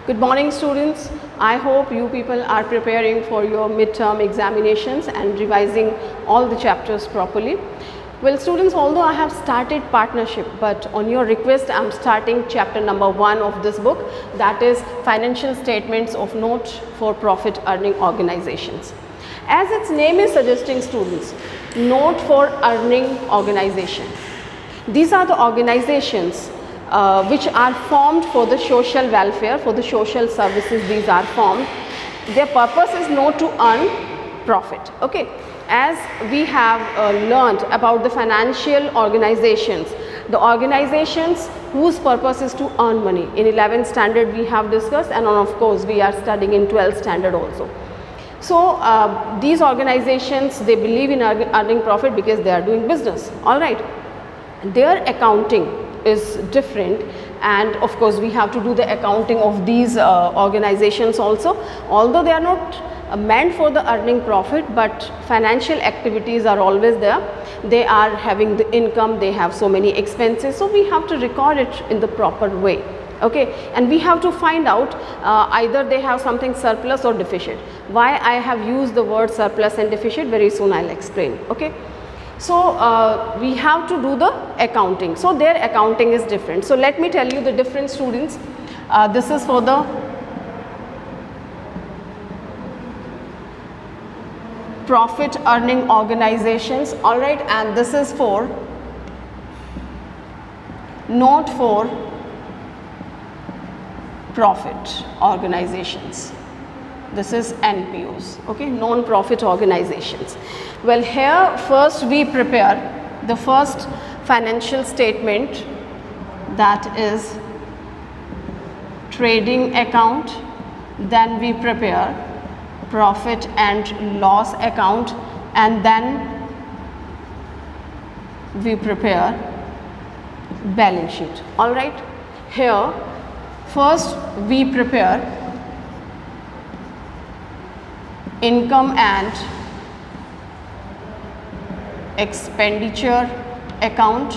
Good morning students. I hope you people are preparing for your midterm examinations and revising all the chapters properly. Well students, although I have started partnership, but on your request I am starting chapter number 1 of this book, that is financial statements of not for profit earning organizations. As its name is suggesting students, not for earning organization. These are the organizations which are formed for the social welfare, for the social services. These are formed. Their purpose is not to earn profit. Okay. As we have learned about the financial organizations, the organizations whose purpose is to earn money. In 11th standard we have discussed, and of course we are studying in 12th standard also. So these organizations, they believe in earning profit because they are doing business. All right. Their accounting is different, and of course we have to do the accounting of these organizations also. Although they are not meant for the earning profit, but financial activities are always there. They are having the income, they have so many expenses, so we have to record it in the proper way. Okay, and we have to find out either they have something surplus or deficit. Why I have used the word surplus and deficit, very soon I'll explain. Okay. So we have to do the accounting. So their accounting is different. So let me tell you the different students. This is for the profit earning organizations. All right, and this is for not for profit organizations. This is NPOs, okay, non-profit organizations. Well, here first we prepare the first financial statement, that is trading account. Then we prepare profit and loss account, and then we prepare balance sheet. All right, here first we prepare income and expenditure account,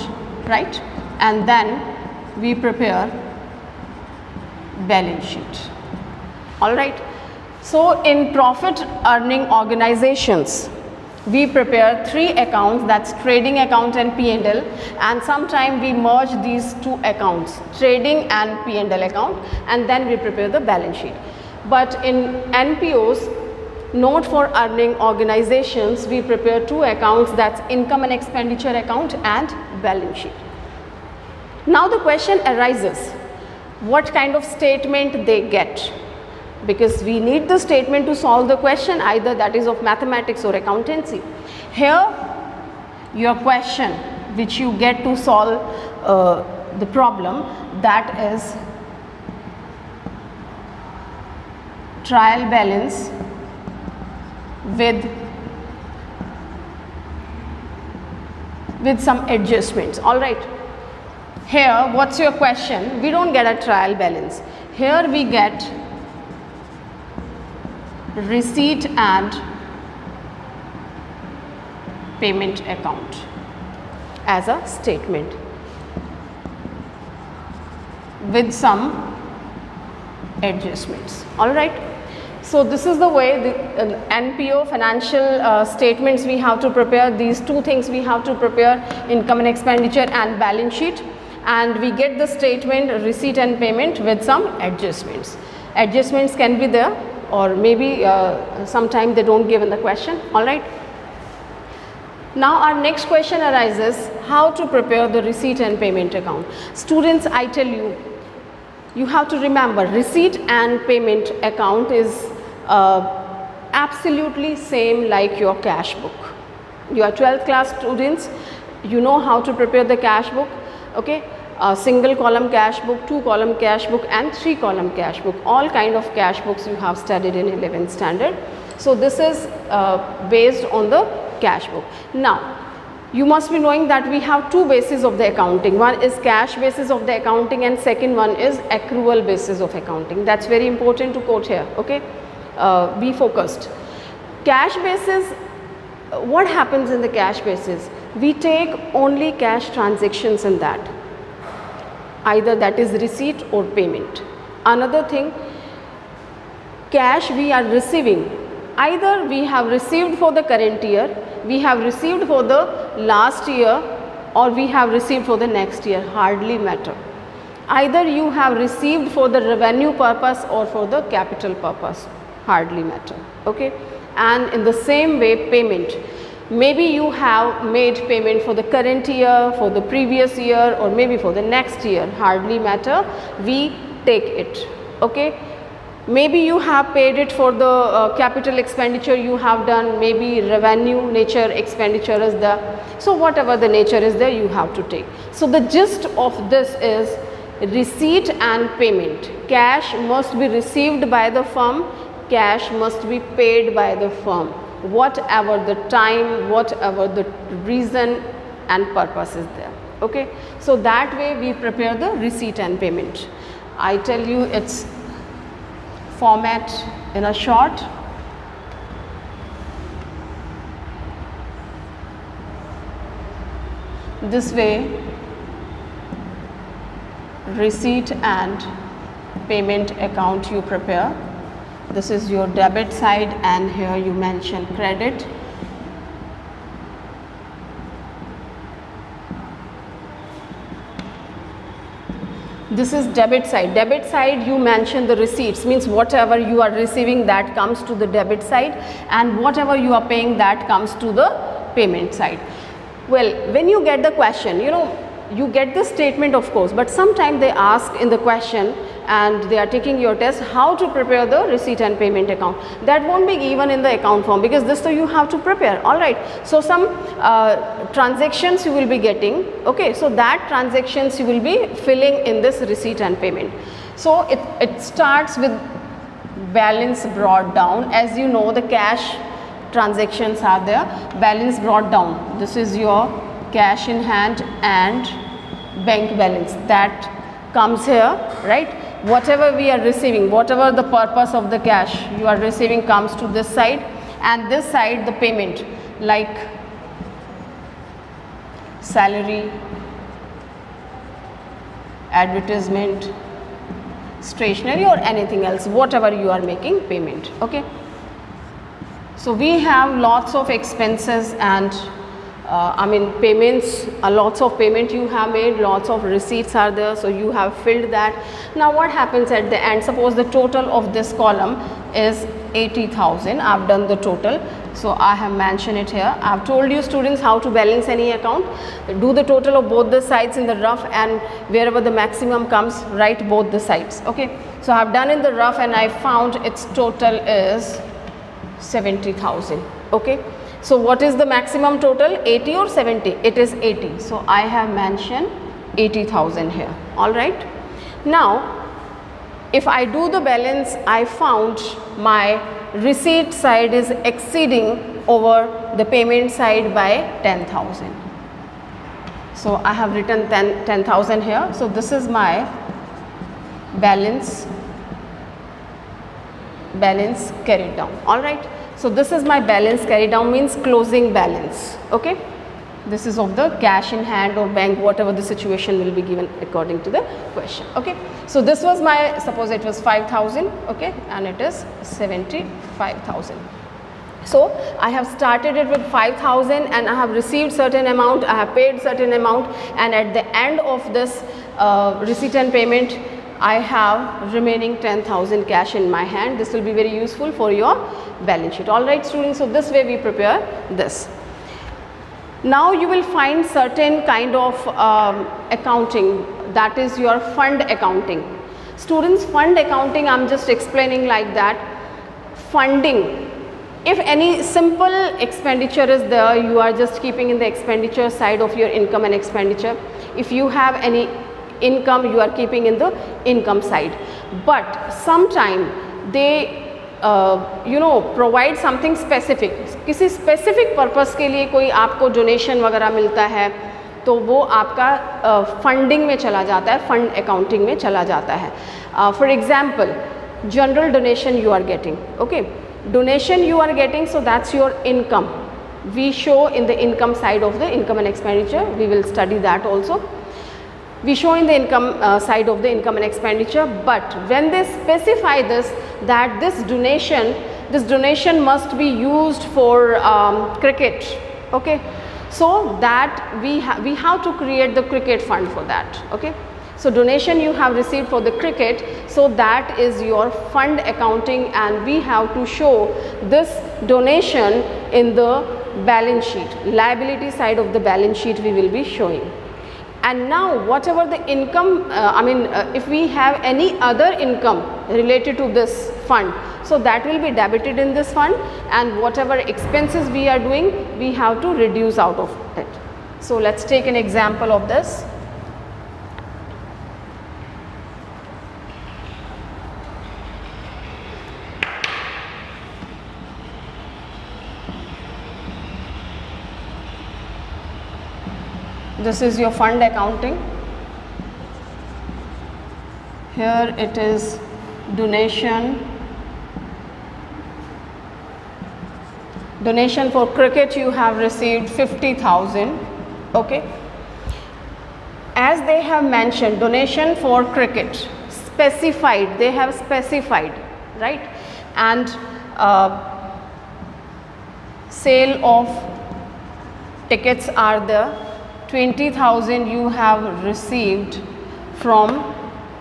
right, and then we prepare balance sheet. All right. So in profit earning organizations we prepare 3 accounts, that's trading account and P&L, and sometime we merge these 2 accounts, trading and P&L account, and then we prepare the balance sheet. But in NPOs, not for earning organizations, we prepare 2 accounts, that's income and expenditure account and balance sheet. Now the question arises, what kind of statement they get? Because we need the statement to solve the question, either that is of mathematics or accountancy. Here your question which you get to solve the problem, that is trial balance with some adjustments. All right, here what's your question? We don't get a trial balance. Here we get receipt and payment account as a statement with some adjustments. All right. So this is the way the NPO financial statements we have to prepare. These 2 things we have to prepare, income and expenditure and balance sheet, and we get the statement receipt and payment with some adjustments. Adjustments can be there, or maybe sometime they don't give in the question. All right. Now our next question arises, how to prepare the receipt and payment account. Students, I tell you, you have to remember receipt and payment account is absolutely same like your cash book. You are 12th class students, you know how to prepare the cash book. Okay, a single column cash book, 2 column cash book and 3 column cash book. All kind of cash books you have studied in 11th standard. So this is based on the cash book. Now you must be knowing that we have 2 bases of the accounting. One is cash basis of the accounting and second one is accrual basis of accounting. That's very important to quote here. Okay, be focused. Cash basis, what happens in the cash basis? We take only cash transactions in that. either that is receipt or payment. Another thing, cash we are receiving. Either we have received for the current year, we have received for the last year, or we have received for the next year, hardly matter. Either you have received for the revenue purpose or for the capital purpose, hardly matter. Okay. And in the same way, payment. Maybe you have made payment for the current year, for the previous year, or maybe for the next year, hardly matter, we take it. Okay. Maybe you have paid it for the capital expenditure you have done, maybe revenue nature expenditure is there. So whatever the nature is there, you have to take. So the gist of this is receipt and payment. Cash must be received by the firm, cash must be paid by the firm, whatever the time, whatever the reason and purpose is there. Okay. So that way we prepare the receipt and payment. I tell you its format in a short. This way receipt and payment account you prepare. This is your debit side, and here you mention credit. This is debit side. Debit side you mention the receipts, means whatever you are receiving that comes to the debit side, and whatever you are paying that comes to the payment side. Well, when you get the question, you get the statement of course, but sometimes they ask in the question and they are taking your test how to prepare the receipt and payment account. That won't be given in the account form, because this you have to prepare. Alright, so some transactions you will be getting. Okay, so that transactions you will be filling in this receipt and payment. So it starts with balance brought down. As you know, the cash transactions are there, balance brought down. This is your cash in hand and bank balance that comes here, right? Whatever we are receiving, whatever the purpose of the cash you are receiving comes to this side, and this side the payment, like salary, advertisement, stationery, or anything else, whatever you are making payment. Okay. So we have lots of expenses and payments, lots of payment you have made, lots of receipts are there, so you have filled that. Now what happens at the end? Suppose the total of this column is 80,000. I've done the total, so I have mentioned it here. I've told you students how to balance any account. Do the total of both the sides in the rough, and wherever the maximum comes, write both the sides. Okay, so I've done in the rough and I found its total is 70,000. Okay. So what is the maximum total? 80 or 70? It is 80. So I have mentioned 80,000 here. Alright. Now if I do the balance, I found my receipt side is exceeding over the payment side by 10,000. So I have written 10,000 here. So this is my balance carried down. Alright. So this is my balance carried down, means closing balance. Okay. This is of the cash in hand or bank, whatever the situation will be given according to the question. Okay. So this was my, suppose it was 5,000. Okay. And it is 75,000. So I have started it with 5,000 and I have received certain amount, I have paid certain amount, and at the end of this receipt and payment, I have remaining 10,000 cash in my hand. This will be very useful for your balance sheet. Alright students, so this way we prepare this. Now you will find certain kind of accounting, that is your fund accounting. Students, fund accounting, I am just explaining like that. Funding, if any simple expenditure is there, you are just keeping in the expenditure side of your income and expenditure. If you have any income, you are keeping in the income side. But sometime they provide something specific, किसी specific purpose के लिए कोई आपको donation वगैरह मिलता है, तो वो आपका funding में चला जाता है, fund accounting में चला जाता है. For example, general donation you are getting. Okay, donation you are getting, so that's your income. We show in the income side of the income and expenditure. We will study that also. we show in the income side of the income and expenditure, but when they specify this, that this donation must be used for cricket, okay, so that we have to create the cricket fund for that, okay. So donation you have received for the cricket, so that is your fund accounting, and we have to show this donation in the balance sheet, liability side of the balance sheet we will be showing. And now whatever the income, if we have any other income related to this fund, so that will be debited in this fund, and whatever expenses we are doing, we have to reduce out of it. So let's take an example of this. This is your fund accounting. Here it is donation. Donation for cricket you have received 50,000, okay. As they have mentioned, donation for cricket, specified, they have specified, right, and sale of tickets are the 20,000 you have received from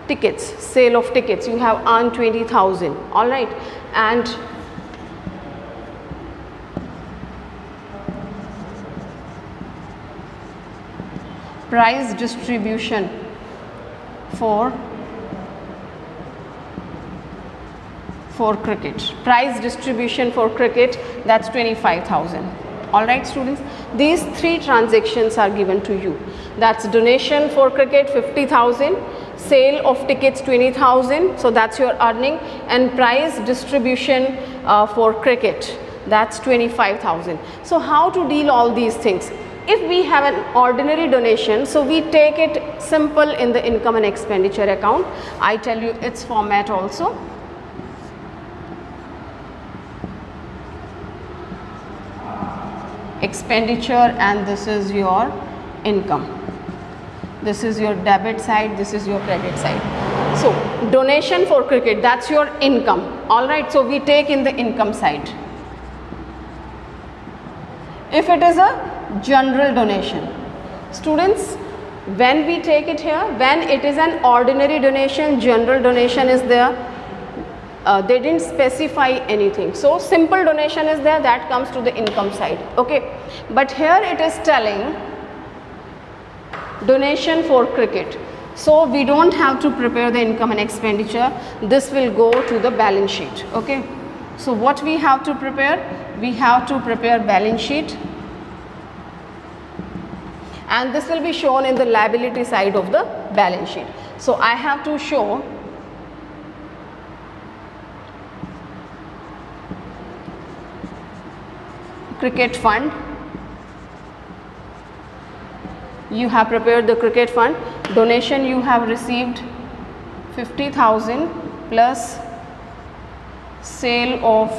tickets, sale of tickets, you have earned 20,000, all right. And prize distribution for cricket, prize distribution for cricket, that's 25,000. All right students, these three transactions are given to you. That's donation for cricket 50,000, sale of tickets 20,000, so that's your earning, and prize distribution for cricket, that's 25,000. So how to deal all these things? If we have an ordinary donation, so we take it simple in the income and expenditure account. I tell you its format also. Expenditure, and this is your income. This is your debit side, this is your credit side. So donation for cricket, that's your income, all right. So we take in the income side. If it is a general donation, students, when we take it here, when it is an ordinary donation, general donation is there, they didn't specify anything, so simple donation is there, that comes to the income side, okay. But here it is telling donation for cricket, so we don't have to prepare the income and expenditure, this will go to the balance sheet, okay. So what we have to prepare? We have to prepare balance sheet, and this will be shown in the liability side of the balance sheet. So I have to show cricket fund. You have prepared the cricket fund. Donation you have received 50,000 plus sale of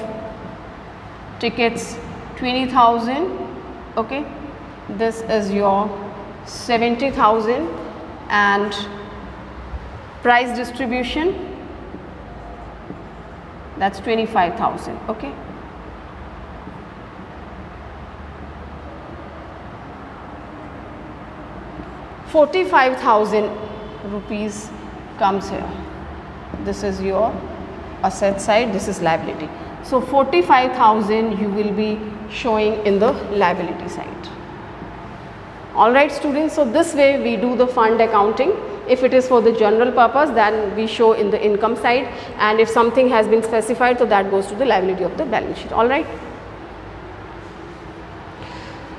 tickets 20,000, okay. This is your 70,000, and prize distribution, that's 25,000, okay. ₹45,000 comes here. This is your asset side, this is liability. So 45,000 you will be showing in the liability side. All right students, so this way we do the fund accounting. If it is for the general purpose, then we show in the income side, and if something has been specified, so that goes to the liability of the balance sheet. All right.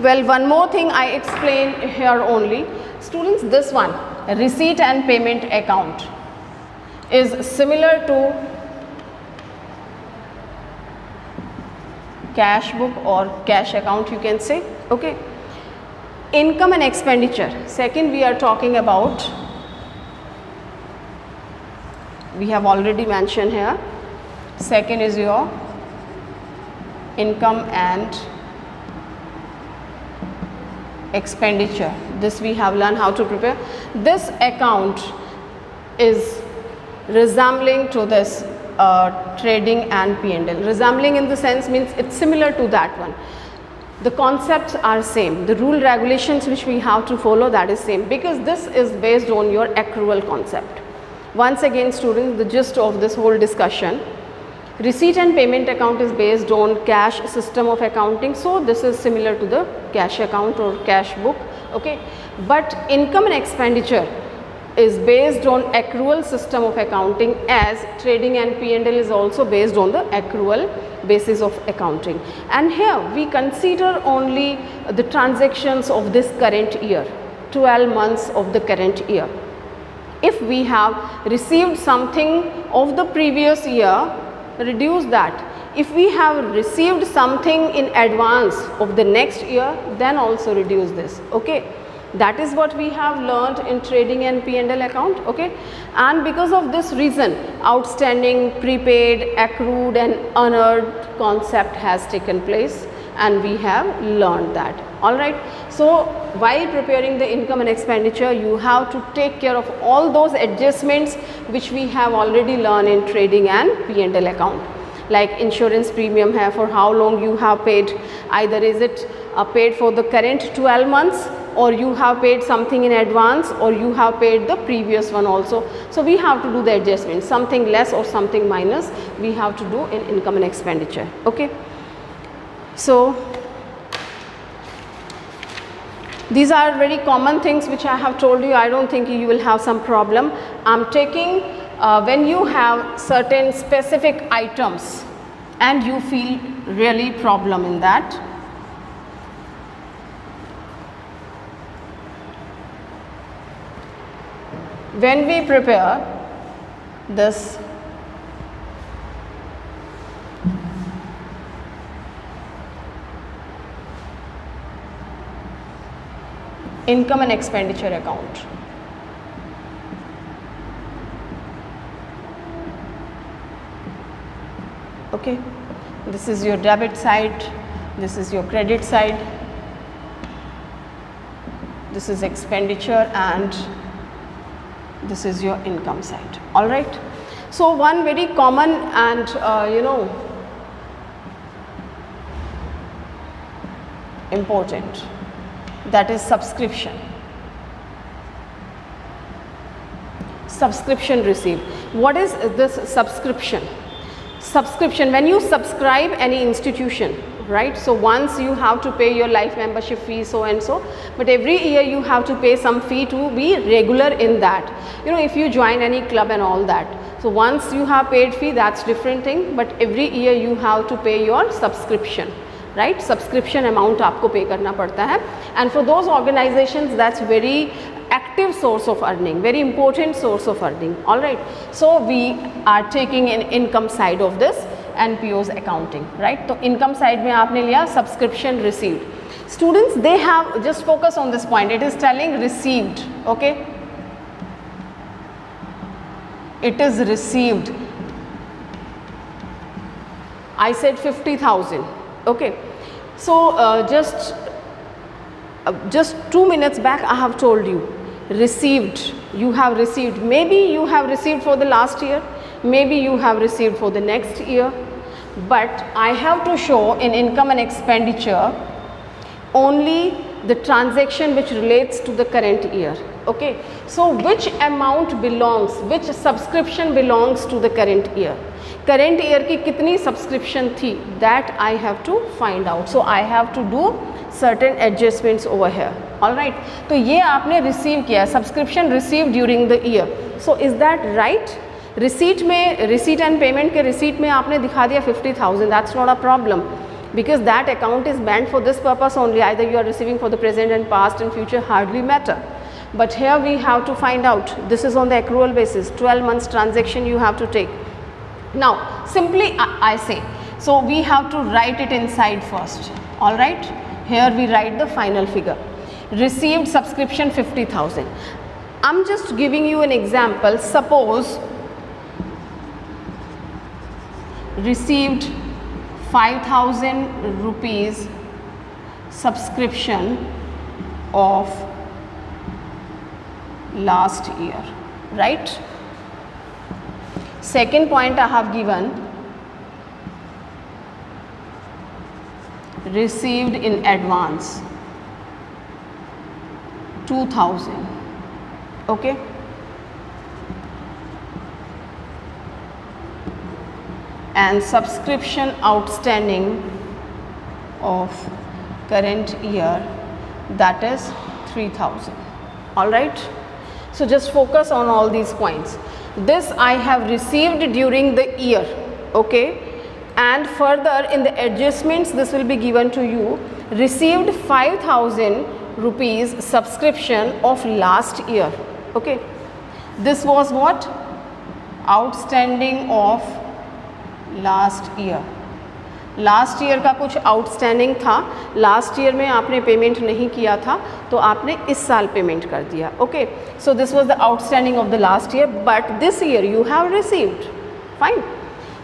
Well, one more thing I explain here only. Students, this one, receipt and payment account, is similar to cash book or cash account, you can say, okay. Income and expenditure, second we are talking about, we have already mentioned here, second is your income and expenditure, this we have learned how to prepare. This account is resembling to this trading and P&L. Resembling in the sense means it's similar to that one. The concepts are same, the rule regulations which we have to follow, that is same, because this is based on your accrual concept. Once again students, the gist of this whole discussion, receipt and payment account is based on cash system of accounting, so this is similar to the cash account or cash book, okay. But income and expenditure is based on accrual system of accounting, as trading and P&L is also based on the accrual basis of accounting. And here we consider only the transactions of this current year, 12 months of the current year. If we have received something of the previous year, reduce that. If we have received something in advance of the next year, then also reduce this, okay. That is what we have learned in trading and P&L account, okay. And because of this reason, outstanding, prepaid, accrued and unearned concept has taken place, and we have learned that, all right. So while preparing the income and expenditure, you have to take care of all those adjustments which we have already learned in trading and P&L account, like insurance premium hai, for how long you have paid, either is it paid for the current 12 months, or you have paid something in advance, or you have paid the previous one also. So we have to do the adjustment, something less or something minus we have to do in income and expenditure, okay. So these are very common things which I have told you. I don't think you will have some problem. I'm taking when you have certain specific items and you feel really problem in that. When we prepare this income and expenditure account, okay, this is your debit side, this is your credit side, this is expenditure, and this is your income side, all right. So one very common and important, that is subscription. Subscription received. What is this subscription? Subscription, when you subscribe any institution, right, so once you have to pay your life membership fee so and so, but every year you have to pay some fee to be regular in that, if you join any club and all that. So once you have paid fee, that's different thing, but every year you have to pay your subscription, right. Subscription amount आपको pay करना पड़ता है, and for those organizations that's very active source of earning, very important source of earning, all right. So we are taking an income side of this NPO's accounting, right. तो income side में आपने लिया subscription received. Students, they have, just focus on this point, it is telling received, okay. It is received. I said 50,000, okay. So just 2 minutes back I have told you, received, you have received, maybe you have received for the last year, maybe you have received for the next year, but I have to show in income and expenditure only the transaction which relates to the current year, okay. So which amount belongs, which subscription belongs to the current year, current year की कितनी subscription थी, that I have to find out. So I have to do certain adjustments over here, all right. तो ये आपने receive किया, subscription received during the year. So is that right? Receipt में, receipt and payment के receipt में आपने दिखा दिया 50,000, that's not a problem, because that account is meant for this purpose only. Either you are receiving for the present and past and future, hardly matter. But here we have to find out, this is on the accrual basis, 12 months transaction you have to take. Now simply I say, so we have to write it inside first, all right. Here we write the final figure, received subscription 50,000. I'm just giving you an example. Suppose received 5,000 rupees subscription of last year, right? Second point I have given, received in advance 2000, okay? And subscription outstanding of current year, that is 3000. All right, so just focus on all these points. This I have received during the year, okay? And further in the adjustments this will be given to you, received 5000 rupees subscription of last year, okay? This was what? Outstanding of last year का कुछ outstanding था, last year में आपने payment नहीं किया था तो आपने इस साल पेमेंट कर दिया, okay? So this was the outstanding of the last year, but this year you have received, fine.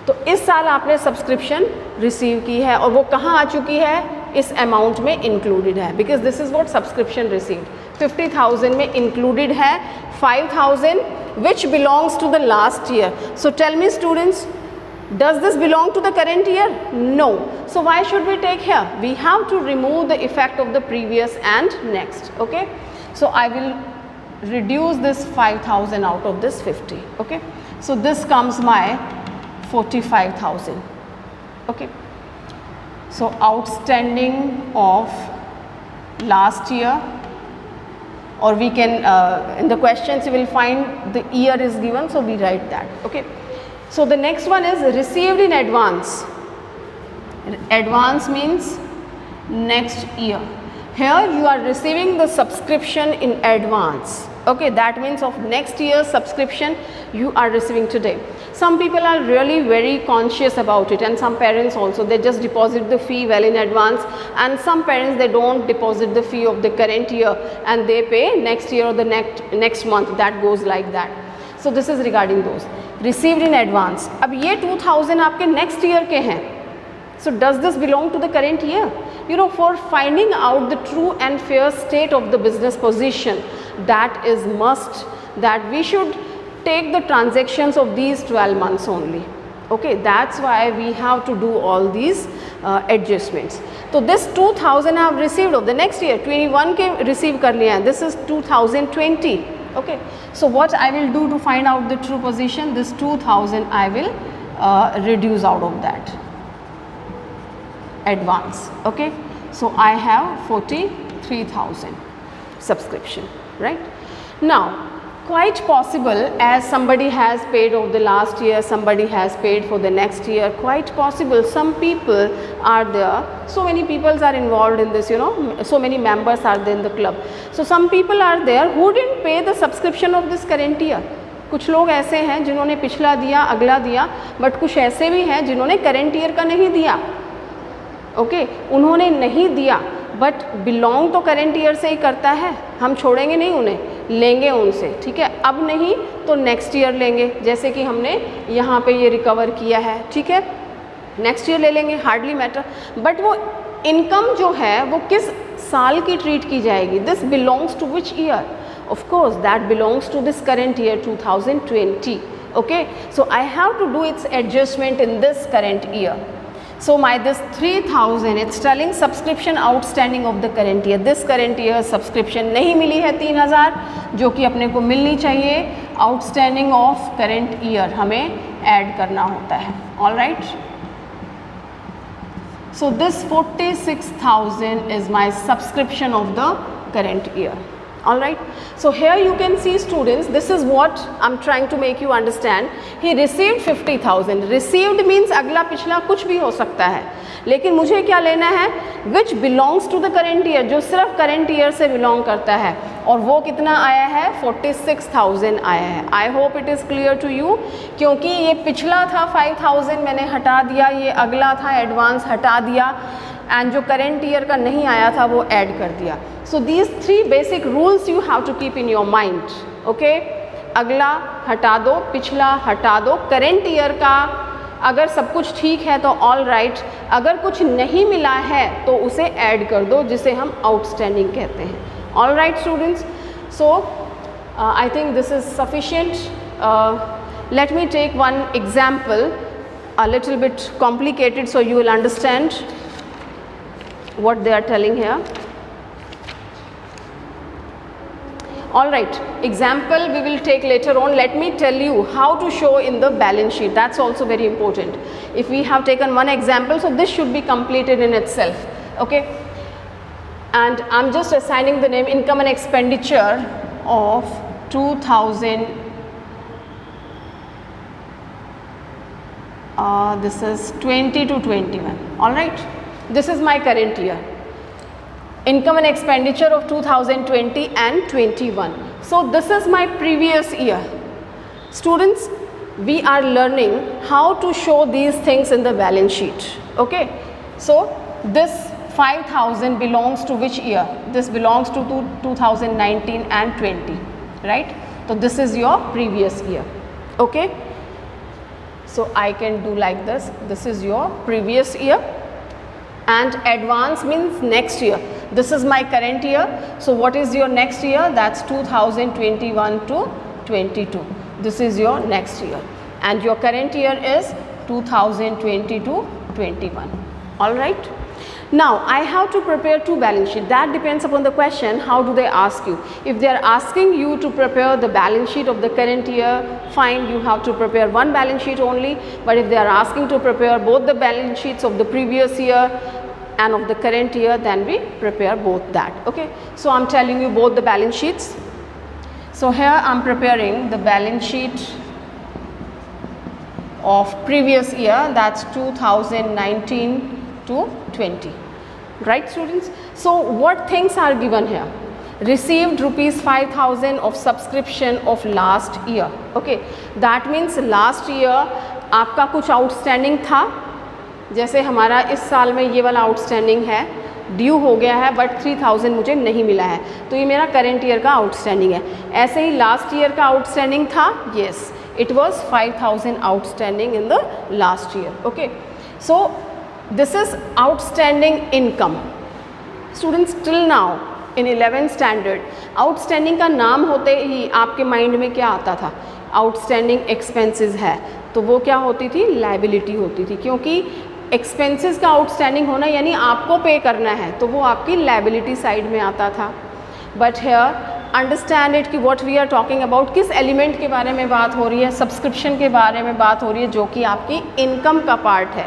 तो इस साल आपने सब्सक्रिप्शन रिसीव की है और वो कहाँ आ चुकी है? इस अमाउंट में इंक्लूडेड है, because this is what subscription received 50,000 में इंक्लूडेड है 5,000 which belongs to the last year. So tell me students, does this belong to the current year? No. So why should we take here? We have to remove the effect of the previous and next, okay? So I will reduce this 5,000 out of this 50, okay? So this comes my 45,000, okay? So outstanding of last year, or we can in the questions you will find the year is given, so we write that, okay? So the next one is received in advance. Advance means next year. Here you are receiving the subscription in advance, okay? That means of next year's subscription you are receiving today. Some people are really very conscious about it, and some parents also, they just deposit the fee well in advance, and some parents they don't deposit the fee of the current year and they pay next year or the next month. That goes like that. So this is regarding those received in advance. अब ये 2000 आपके next year के हैं. So does this belong to the current year? You know, for finding out the true and fair state of the business position, that is must that we should take the transactions of these 12 months only. Okay, that's why we have to do all these adjustments. So this 2000 I have received of the next year, 21 के receive कर लिया है. This is 2020. Okay, so what I will do to find out the true position, this 2000 I will reduce out of that advance, okay? So I have 43,000 subscription, right? Now quite possible, as somebody has paid of the last year, somebody has paid for the next year, quite possible some people are there, so many people are involved in this, you know, so many members are there in the club. So some people are there who didn't pay the subscription of this current year. कुछ लोग ऐसे हैं जिन्होंने पिछला दिया, अगला दिया, but कुछ ऐसे भी हैं जिन्होंने करंट ईयर का नहीं दिया, ओके? उन्होंने नहीं दिया बट बिलोंग तो करंट ईयर से ही करता है, हम छोड़ेंगे नहीं उन्हें, लेंगे उनसे, ठीक है? अब नहीं तो नेक्स्ट ईयर लेंगे, जैसे कि हमने यहाँ पे ये रिकवर किया है, ठीक है? नेक्स्ट ईयर ले लेंगे, हार्डली मैटर। बट वो इनकम जो है वो किस साल की ट्रीट की जाएगी? This belongs to which year? Of course that belongs to this current year 2020, okay? So I have to do its adjustment in this current year. So my this 3000, it's telling subscription outstanding of the current year. This current year subscription नहीं मिली है 3000, जो कि अपने को मिलनी चाहिए. Outstanding of current year हमें add करना होता है. All right. So this 46,000 is my subscription of the current year. All right. So here you can see students, this is what I'm trying to make you understand. He received 50,000. Received means अगला पिछला कुछ भी हो सकता है, लेकिन मुझे क्या लेना है? Which belongs to the current year, जो सिर्फ current year से belong करता है, और वो कितना आया है? 46,000 आया है. I hope it is clear to you. क्योंकि ये पिछला था 5,000 मैंने हटा दिया, ये अगला था एडवांस हटा दिया, एंड जो करंट ईयर का नहीं आया था वो ऐड कर दिया. So these 3 basic rules you have to keep in your mind, okay? अगला हटा दो, पिछला हटा दो, करंट ईयर का अगर सब कुछ ठीक है तो ऑल राइट, अगर कुछ नहीं मिला है तो उसे ऐड कर दो, जिसे हम आउटस्टैंडिंग कहते हैं. All right students. So I think this is sufficient. Let me take one example, a little bit complicated, so you will understand what they are telling here. All right, example we will take later on. Let me tell you how to show in the balance sheet. That's also very important. If we have taken one example, so this should be completed in itself. Okay, and I'm just assigning the name income and expenditure of 2000. This is 20 to 21. All right, this is my current year. Income and expenditure of 2020 and 21. So this is my previous year. Students, we are learning how to show these things in the balance sheet. Okay, so this 5,000 belongs to which year? This belongs to 2019 and 20, right? So this is your previous year. Okay, so I can do like this. This is your previous year, and advance means next year. This is my current year. So what is your next year? That's 2021 to 22. This is your next year, and your current year is 2020 to 21. All right. Now I have to prepare two balance sheet. That depends upon the question. How do they ask you? If they are asking you to prepare the balance sheet of the current year, fine, you have to prepare one balance sheet only. But if they are asking to prepare both the balance sheets of the previous year and of the current year, then we prepare both that. Okay, so I'm telling you both the balance sheets. So here I'm preparing the balance sheet of previous year, that's 2019 to 20, right students? So what things are given here? Received rupees 5,000 of subscription of last year. Okay, that means last year आपका कुछ outstanding था, जैसे हमारा इस साल में ये वाला आउटस्टैंडिंग है, ड्यू हो गया है बट 3,000 मुझे नहीं मिला है, तो ये मेरा करेंट ईयर का आउटस्टैंडिंग है. ऐसे ही लास्ट ईयर का आउटस्टैंडिंग था, yes it was 5,000 outstanding in the last year. Okay, so this is outstanding income. Students till now in 11th standard outstanding का नाम होते ही आपके माइंड में क्या आता था? आउटस्टैंडिंग एक्सपेंसेस है, तो वो क्या होती थी? लायबिलिटी होती थी, क्योंकि एक्सपेंसेस का आउटस्टैंडिंग होना यानी आपको पे करना है, तो वो आपकी लायबिलिटी साइड में आता था. बट हेयर अंडरस्टैंड इट कि what we are talking about, किस एलिमेंट के बारे में बात हो रही है? सब्सक्रिप्शन के बारे में बात हो रही है, जो कि आपकी इनकम का पार्ट है.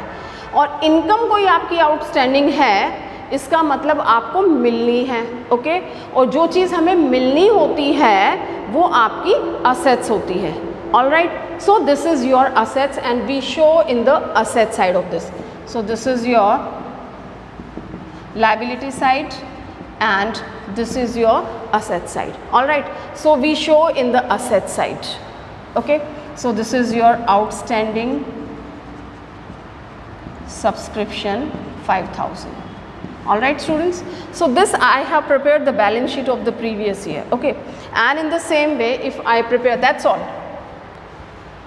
और इनकम कोई आपकी आउटस्टैंडिंग है, इसका मतलब आपको मिलनी है. ओके, और जो चीज़ हमें मिलनी होती है वो आपकी असेट्स होती है. All right, so this is your assets and we show in the asset side of this. So this is your liability side and this is your asset side. All right, so we show in the asset side. Okay, so this is your outstanding subscription 5,000. All right students, so this I have prepared the balance sheet of the previous year. Okay, and in the same way if I prepare, that's all,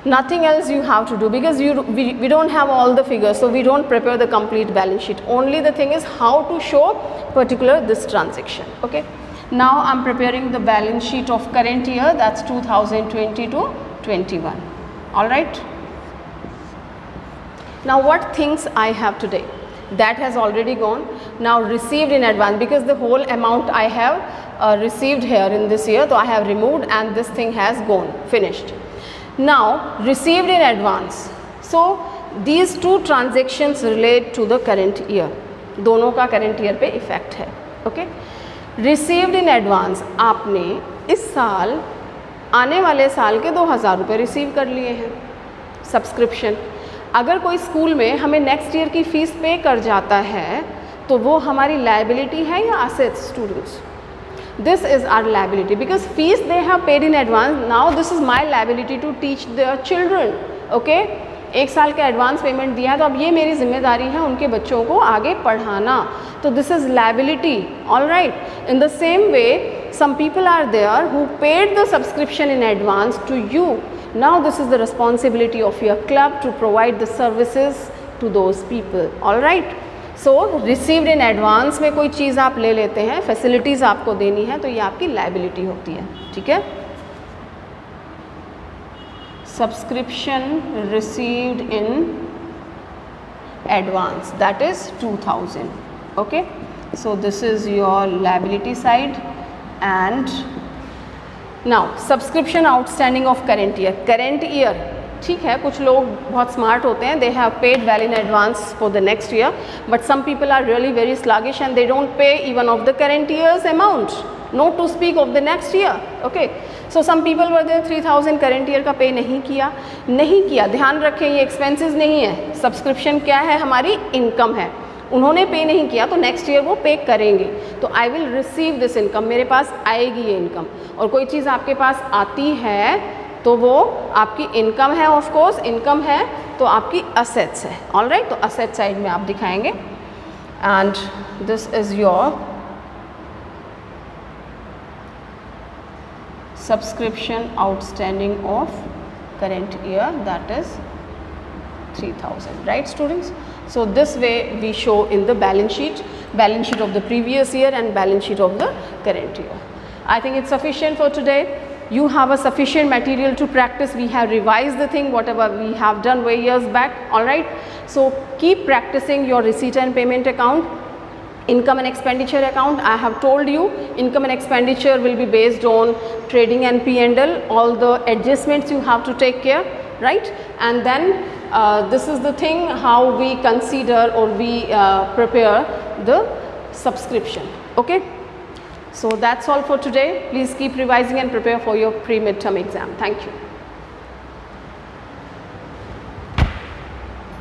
nothing else you have to do, because we don't have all the figures, so we don't prepare the complete balance sheet. Only the thing is how to show particular this transaction. Okay, now I'm preparing the balance sheet of current year, that's 2020 to 21. All right, now what things I have today? That has already gone. Now received in advance, because the whole amount I have received here in this year, so I have removed and this thing has gone, finished. Now received in advance, so these two transactions relate to the current year, दोनों का current year पे effect है. Okay, received in advance, आपने इस साल आने वाले साल के 2,000 रुपये रिसीव कर लिए हैं सब्सक्रिप्शन. अगर कोई स्कूल में हमें नेक्स्ट ईयर की फ़ीस पे कर जाता है तो वो हमारी लायबिलिटी है या assets? Students, this is our liability, because fees they have paid in advance. Now this is my liability to teach their children. Okay, एक साल का एडवांस पेमेंट दिया है, तो अब ये मेरी जिम्मेदारी है उनके बच्चों को आगे पढ़ाना, तो this is liability. All right, in the same way some people are there who paid the subscription in advance to you. Now this is the responsibility of your club to provide the services to those people. All right, so received in advance में कोई चीज़ आप ले लेते हैं, facilities आपको देनी है, तो ये आपकी लायबिलिटी होती है. ठीक है, subscription received in advance, that is 2000. Okay, so this is your liability side. And now subscription outstanding of current year. Current year, ठीक है, कुछ लोग बहुत स्मार्ट होते हैं, they have paid well in advance for the next year, but some people are really very sluggish and they don't pay even of the current year's amount, not to speak of the next year. Okay, so some people were there 3000 current year का पे नहीं किया. ध्यान रखें ये expenses नहीं है, subscription क्या है, हमारी इनकम है. उन्होंने पे नहीं किया तो नेक्स्ट ईयर वो पे करेंगे, तो I will receive this income, मेरे पास आएगी ये इनकम. और कोई चीज़ आपके पास आती है तो वो आपकी इनकम है, ऑफ कोर्स इनकम है तो आपकी असेट्स है. ऑलराइट, तो असेट साइड में आप दिखाएंगे. And this is your subscription outstanding of current year, that is 3000. Right, students? So this way we show in the balance sheet of the previous year and balance sheet of the current year. I think it's sufficient for today. You have a sufficient material to practice. We have revised the thing whatever we have done way years back. All right, so keep practicing your receipt and payment account, income and expenditure account. I have told you income and expenditure will be based on trading and P&L, all the adjustments you have to take care, right? And then this is the thing how we consider or we prepare the subscription. Okay, so that's all for today. Please keep revising and prepare for your pre-midterm exam. Thank you.